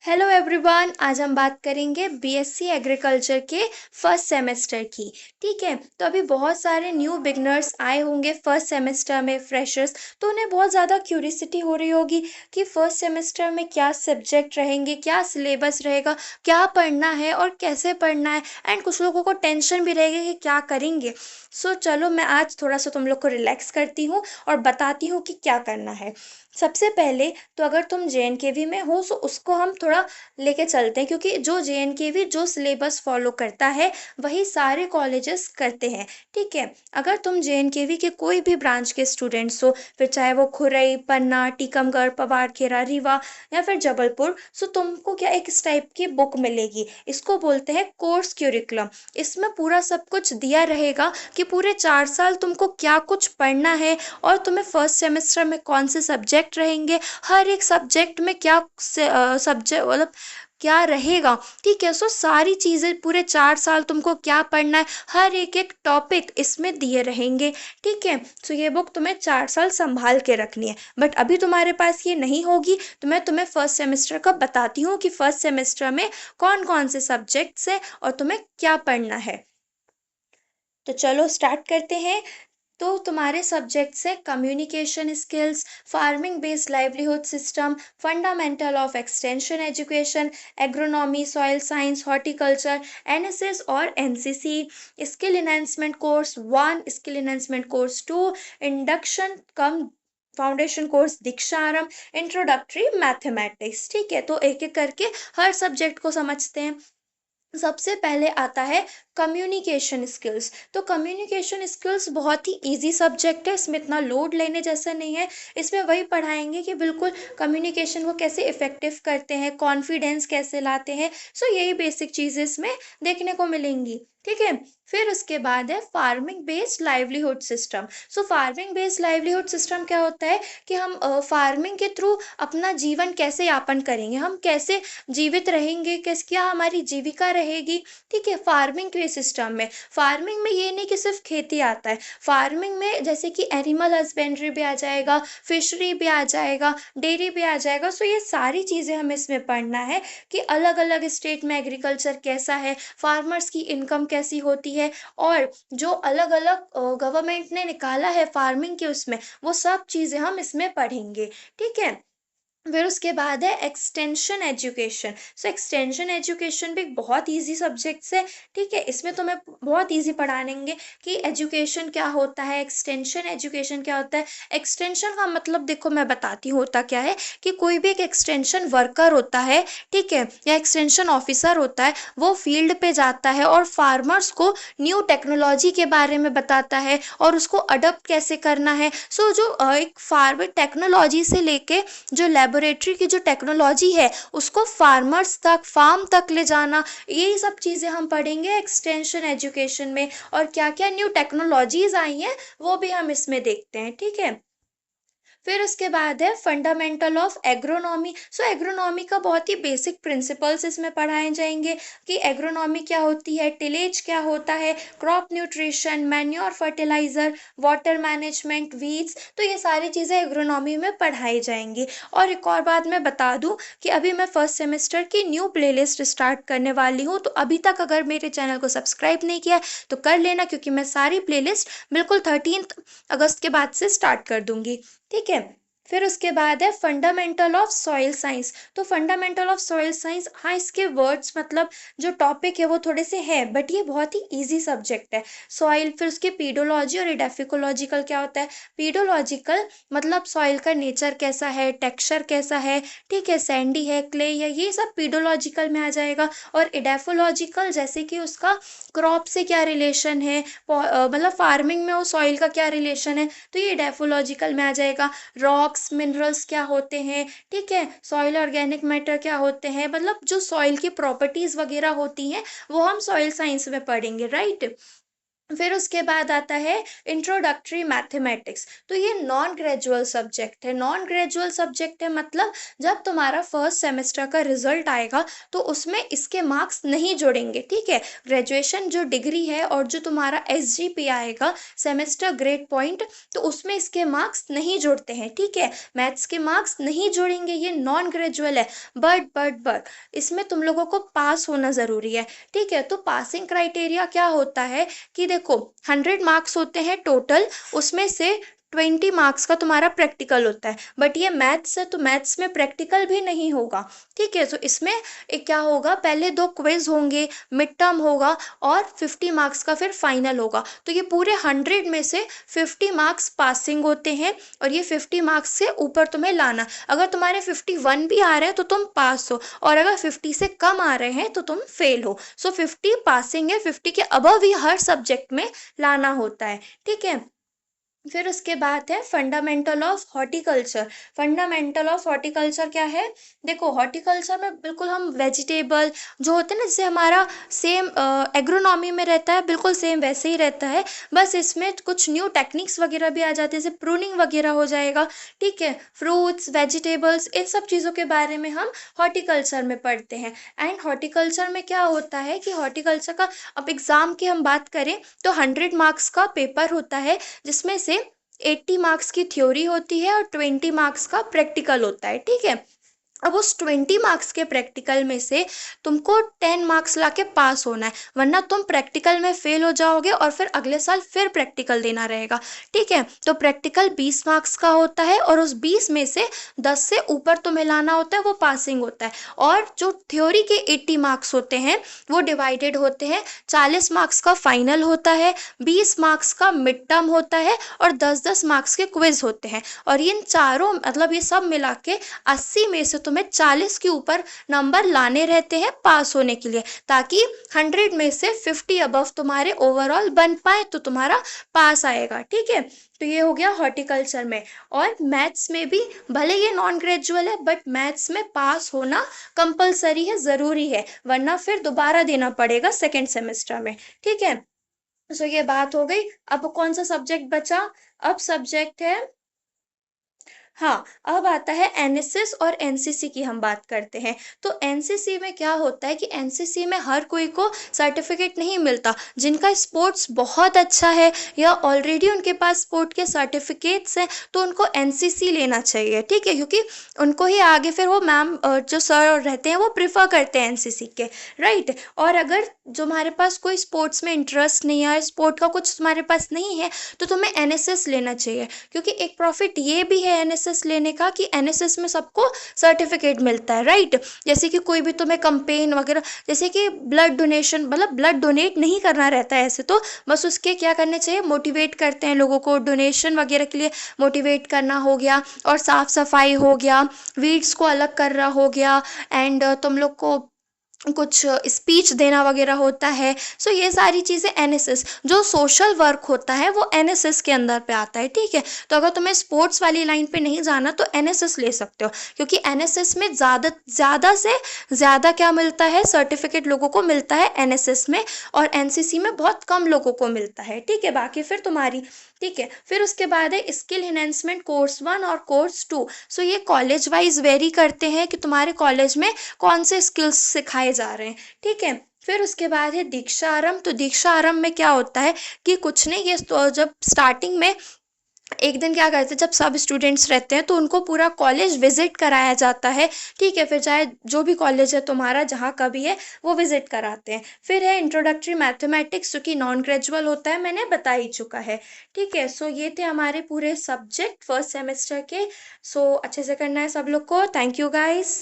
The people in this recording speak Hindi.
हेलो एवरीवन, आज हम बात करेंगे बीएससी एग्रीकल्चर के फर्स्ट सेमेस्टर की। ठीक है, तो अभी बहुत सारे न्यू बिगनर्स आए होंगे फर्स्ट सेमेस्टर में, फ्रेशर्स। तो उन्हें बहुत ज़्यादा क्यूरियोसिटी हो रही होगी कि फर्स्ट सेमेस्टर में क्या सब्जेक्ट रहेंगे, क्या सिलेबस रहेगा, क्या पढ़ना है और कैसे पढ़ना है। एंड कुछ लोगों को टेंशन भी रहेगी कि क्या करेंगे। सो चलो, मैं आज थोड़ा सा तुम लोग को रिलैक्स करती हूँ और बताती हूँ कि क्या करना है। सबसे पहले तो अगर तुम जेएनकेवी में हो तो उसको हम थोड़ा लेके चलते हैं, क्योंकि जो जेएनकेवी जो सिलेबस फॉलो करता है वही सारे कॉलेजेस करते हैं। ठीक है, अगर तुम जेएनकेवी के कोई भी ब्रांच के स्टूडेंट्स हो, फिर चाहे वो खुरई, पन्ना, टीकमगढ़, पवारखेड़ा, रीवा या फिर जबलपुर, सो तुमको क्या एक इस टाइप की बुक मिलेगी। इसको बोलते हैं कोर्स क्यूरिकुलम। इसमें पूरा सब कुछ दिया रहेगा कि पूरे 4 साल तुमको क्या कुछ पढ़ना है और तुम्हें फर्स्ट सेमेस्टर में कौन से सब्जेक्ट रहेंगे, हर एक सब्जेक्ट में क्या सब्जेक्ट मतलब क्या रहेगा। ठीक है, सो सारी चीज़ें पूरे 4 साल तुमको क्या पढ़ना है, हर एक एक टॉपिक इसमें दिए रहेंगे। ठीक है, सो ये बुक तुम्हें 4 साल संभाल के रखनी है। बट अभी तुम्हारे पास ये नहीं होगी, तो मैं तुम्हें फर्स्ट सेमेस्टर का बताती हूँ कि फर्स्ट सेमेस्टर में कौन कौन से सब्जेक्ट्स हैं और तुम्हें क्या पढ़ना है। तो चलो स्टार्ट करते हैं। तो तुम्हारे सब्जेक्ट्स है communication skills, farming based livelihood system, fundamental of extension education, agronomy, soil science, horticulture, NSS और NCC, skill enhancement course 1, skill enhancement course 2, induction cum foundation course दीक्षा आरंभ, इंट्रोडक्टरी मैथमेटिक्स। ठीक है, तो एक एक करके हर सब्जेक्ट को समझते हैं। सबसे पहले आता है कम्युनिकेशन स्किल्स। तो कम्युनिकेशन स्किल्स बहुत ही इजी सब्जेक्ट है, इसमें इतना लोड लेने जैसा नहीं है। इसमें वही पढ़ाएंगे कि बिल्कुल कम्युनिकेशन को कैसे इफेक्टिव करते हैं, कॉन्फिडेंस कैसे लाते हैं। सो यही बेसिक चीज़ें इसमें देखने को मिलेंगी। ठीक है, फिर उसके बाद है फार्मिंग बेस्ड लाइवलीहुड सिस्टम। सो फार्मिंग बेस्ड लाइवलीहुड सिस्टम क्या होता है कि हम फार्मिंग के थ्रू अपना जीवन कैसे यापन करेंगे, हम कैसे जीवित रहेंगे, कैसे क्या हमारी जीविका रहेगी। ठीक है, फार्मिंग के सिस्टम में, फार्मिंग में ये नहीं कि सिर्फ खेती आता है, फार्मिंग में जैसे कि एनिमल हस्बेंड्री भी आ जाएगा, फिशरी भी आ जाएगा, डेयरी भी आ जाएगा। सो ये सारी चीज़ें हमें इसमें पढ़ना है कि अलग अलग स्टेट में एग्रीकल्चर कैसा है, फार्मर्स की इनकम कैसी होती है, और जो अलग अलग गवर्नमेंट ने निकाला है फार्मिंग के उसमें, वो सब चीज़ें हम इसमें पढ़ेंगे। ठीक है, फिर उसके बाद है एक्सटेंशन एजुकेशन। सो एक्सटेंशन एजुकेशन भी एक बहुत इजी सब्जेक्ट्स है। ठीक है, इसमें तो मैं बहुत इजी पढ़ाएंगे कि एजुकेशन क्या होता है, एक्सटेंशन एजुकेशन क्या होता है। एक्सटेंशन का मतलब देखो मैं बताती हूँ होता क्या है कि कोई भी एक एक्सटेंशन वर्कर होता है, ठीक है, या एक्सटेंशन ऑफिसर होता है, वो फील्ड पे जाता है और फार्मर्स को न्यू टेक्नोलॉजी के बारे में बताता है और उसको अडॉप्ट कैसे करना है। सो जो एक फार्मर टेक्नोलॉजी से लेके जो लेबोरेटरी की जो टेक्नोलॉजी है उसको फार्मर्स तक, फार्म तक ले जाना, यही सब चीज़ें हम पढ़ेंगे एक्सटेंशन एजुकेशन में। और क्या क्या न्यू टेक्नोलॉजीज आई हैं वो भी हम इसमें देखते हैं। ठीक है, फिर उसके बाद है fundamental of agronomy. So agronomy का बहुत ही बेसिक प्रिंसिपल्स इसमें पढ़ाए जाएंगे कि एग्रोनॉमी क्या होती है, टिलेज क्या होता है, crop nutrition, manure fertiliser, water management, weeds. तो ये सारी चीज़ें एग्रोनॉमी में पढ़ाई जाएंगी। और एक और बात मैं बता दूं कि अभी मैं फर्स्ट सेमेस्टर की न्यू प्लेलिस्ट स्टार्ट करने वाली हूँ, तो अभी तक अगर मेरे चैनल को सब्सक्राइब नहीं किया तो कर लेना, क्योंकि मैं सारी प्लेलिस्ट बिल्कुल 13 अगस्त के बाद से स्टार्ट कर दूंगी। ठीक है, फिर उसके बाद है फंडामेंटल ऑफ सॉइल साइंस। तो फंडामेंटल ऑफ सॉइल साइंस, हाँ इसके वर्ड्स मतलब जो टॉपिक है वो थोड़े से हैं, बट ये बहुत ही इजी सब्जेक्ट है। सॉइल, फिर उसके पीडोलॉजी और एडाफिकोलॉजिकल क्या होता है। पीडोलॉजिकल मतलब सॉइल का नेचर कैसा है, टेक्सचर कैसा है, ठीक है, सैंडी है, क्ले है, ये सब पीडोलॉजिकल में आ जाएगा। और एडाफोलॉजिकल जैसे कि उसका क्रॉप से क्या रिलेशन है, मतलब फार्मिंग में वो सॉइल का क्या रिलेशन है, तो ये एडाफोलॉजिकल में आ जाएगा। रॉक्स मिनरल्स क्या होते हैं, ठीक है, सॉइल ऑर्गेनिक मैटर क्या होते हैं, मतलब जो सॉइल की प्रॉपर्टीज वगैरह होती हैं वो हम सॉइल साइंस में पढ़ेंगे, राइट। फिर उसके बाद आता है इंट्रोडक्टरी मैथमेटिक्स। तो ये नॉन ग्रेजुअल सब्जेक्ट है। नॉन ग्रेजुअल सब्जेक्ट है मतलब जब तुम्हारा फर्स्ट सेमेस्टर का रिजल्ट आएगा तो उसमें इसके मार्क्स नहीं जोड़ेंगे, ठीक है। ग्रेजुएशन जो डिग्री है और जो तुम्हारा SGP आएगा, सेमेस्टर ग्रेड पॉइंट, तो उसमें इसके मार्क्स नहीं जोड़ते हैं, ठीक है। मैथ्स के मार्क्स नहीं जोड़ेंगे, ये नॉन ग्रेजुअल है। बट इसमें तुम लोगों को पास होना ज़रूरी है, ठीक है। तो पासिंग क्राइटेरिया क्या होता है कि देखो 100 मार्क्स होते हैं टोटल, उसमें से 20 मार्क्स का तुम्हारा प्रैक्टिकल होता है। बट ये मैथ्स है तो मैथ्स में प्रैक्टिकल भी नहीं होगा, ठीक है। तो इसमें एक क्या होगा, पहले 2 क्विज होंगे, मिड टर्म होगा और 50 मार्क्स का फिर फाइनल होगा। तो ये पूरे 100 में से 50 मार्क्स पासिंग होते हैं और ये 50 मार्क्स से ऊपर तुम्हें लाना। अगर तुम्हारे 51 भी आ रहे हैं तो तुम पास हो, और अगर 50 से कम आ रहे हैं तो तुम फेल हो। सो 50 पासिंग है, 50 के अबव ही हर सब्जेक्ट में लाना होता है, ठीक है। फिर उसके बाद है fundamental of horticulture. Fundamental of horticulture क्या है, देखो हॉर्टिकल्चर में बिल्कुल हम वेजिटेबल जो होते हैं ना, जैसे हमारा सेम एग्रोनॉमी में रहता है, बिल्कुल सेम वैसे ही रहता है। बस इसमें कुछ न्यू टेक्निक्स वगैरह भी आ जाते हैं, जैसे प्रूनिंग वगैरह हो जाएगा, ठीक है। फ्रूट्स, वेजिटेबल्स, इन सब चीज़ों के बारे में हम हॉर्टिकल्चर में पढ़ते हैं। एंड हॉर्टिकल्चर में क्या होता है कि हॉर्टिकल्चर का, अब एग्ज़ाम की हम बात करें तो 100 मार्क्स का पेपर होता है, जिसमें से 80 मार्क्स की थ्योरी होती है और 20 मार्क्स का प्रैक्टिकल होता है, ठीक है। अब उस 20 मार्क्स के प्रैक्टिकल में से तुमको 10 मार्क्स लाके पास होना है, वरना तुम प्रैक्टिकल में फेल हो जाओगे और फिर अगले साल फिर प्रैक्टिकल देना रहेगा, ठीक है। तो प्रैक्टिकल 20 मार्क्स का होता है और उस 20 में से 10 से ऊपर तुम्हें लाना होता है, वो पासिंग होता है। और जो थ्योरी के 80 मार्क्स होते हैं वो डिवाइडेड होते हैं, 40 मार्क्स का फाइनल होता है, 20 मार्क्स का मिड टर्म होता है और 10-10 मार्क्स के क्विज होते हैं। और इन चारों मतलब ये सब मिला के 80 में से तुम्हें 40 के ऊपर नंबर लाने रहते हैं पास होने के लिए, ताकि 100 में से 50 अबव तुम्हारे ओवरऑल बन पाए तो तुम्हारा पास आएगा, ठीक है। तो ये हो गया हॉर्टिकल्चर में। और मैथ्स में भी भले ये नॉन ग्रेजुअल है, बट मैथ्स में पास होना कंपलसरी है, ज़रूरी है, वरना फिर दोबारा देना पड़ेगा सेकेंड सेमेस्टर में, ठीक है। तो ये बात हो गई। अब कौन सा सब्जेक्ट बचा, अब सब्जेक्ट है, हाँ, अब आता है NSS और NCC की हम बात करते हैं। तो NCC में क्या होता है कि NCC में हर कोई को सर्टिफिकेट नहीं मिलता। जिनका स्पोर्ट्स बहुत अच्छा है या ऑलरेडी उनके पास स्पोर्ट के सर्टिफिकेट्स हैं तो उनको NCC लेना चाहिए, ठीक है। क्योंकि उनको ही आगे फिर वो मैम जो सर रहते हैं वो प्रेफर करते हैं NCC के, राइट। और अगर जो हमारे पास कोई स्पोर्ट्स में इंटरेस्ट नहीं है, स्पोर्ट का कुछ तुम्हारे पास नहीं है, तो तुम्हें NSS लेना चाहिए। क्योंकि एक प्रॉफिट ये भी है NSS लेने का कि NSS में सबको सर्टिफिकेट मिलता है, राइट। जैसे कि कोई भी तुम्हें कंपेन वगैरह, जैसे कि ब्लड डोनेशन, मतलब ब्लड डोनेट नहीं करना रहता है ऐसे तो, बस उसके क्या करने चाहिए, मोटिवेट करते हैं लोगों को डोनेशन वगैरह के लिए, मोटिवेट करना हो गया, और साफ सफाई हो गया, वीड्स को अलग करना हो गया, एंड तुम लोग को कुछ स्पीच देना वगैरह होता है। सो ये सारी चीज़ें NSS, जो सोशल वर्क होता है वो NSS के अंदर पे आता है, ठीक है। तो अगर तुम्हें स्पोर्ट्स वाली लाइन पे नहीं जाना तो NSS ले सकते हो, क्योंकि NSS में ज़्यादा से ज़्यादा क्या मिलता है, सर्टिफिकेट लोगों को मिलता है NSS में, और NCC में बहुत कम लोगों को मिलता है, ठीक है। बाकी फिर तुम्हारी, ठीक है। फिर उसके बाद है स्किल इन्हेंसमेंट कोर्स 1 और कोर्स 2। सो ये कॉलेज वाइज वेरी करते हैं कि तुम्हारे कॉलेज में कौन से स्किल्स सिखाए जा रहे हैं, ठीक है। फिर उसके बाद है दीक्षा आरंभ। तो दीक्षा आरंभ में क्या होता है कि कुछ नहीं, ये तो जब स्टार्टिंग में एक दिन क्या करते हैं, जब सब स्टूडेंट्स रहते हैं तो उनको पूरा कॉलेज विजिट कराया जाता है, ठीक है। फिर चाहे जो भी कॉलेज है तुम्हारा, जहाँ का भी है, वो विजिट कराते हैं। फिर है इंट्रोडक्टरी मैथमेटिक्स, जो कि नॉन ग्रेजुअल होता है, मैंने बता ही चुका है, ठीक है। सो ये थे हमारे पूरे सब्जेक्ट फर्स्ट सेमेस्टर के। सो अच्छे से करना है सब लोग को। Thank you guys.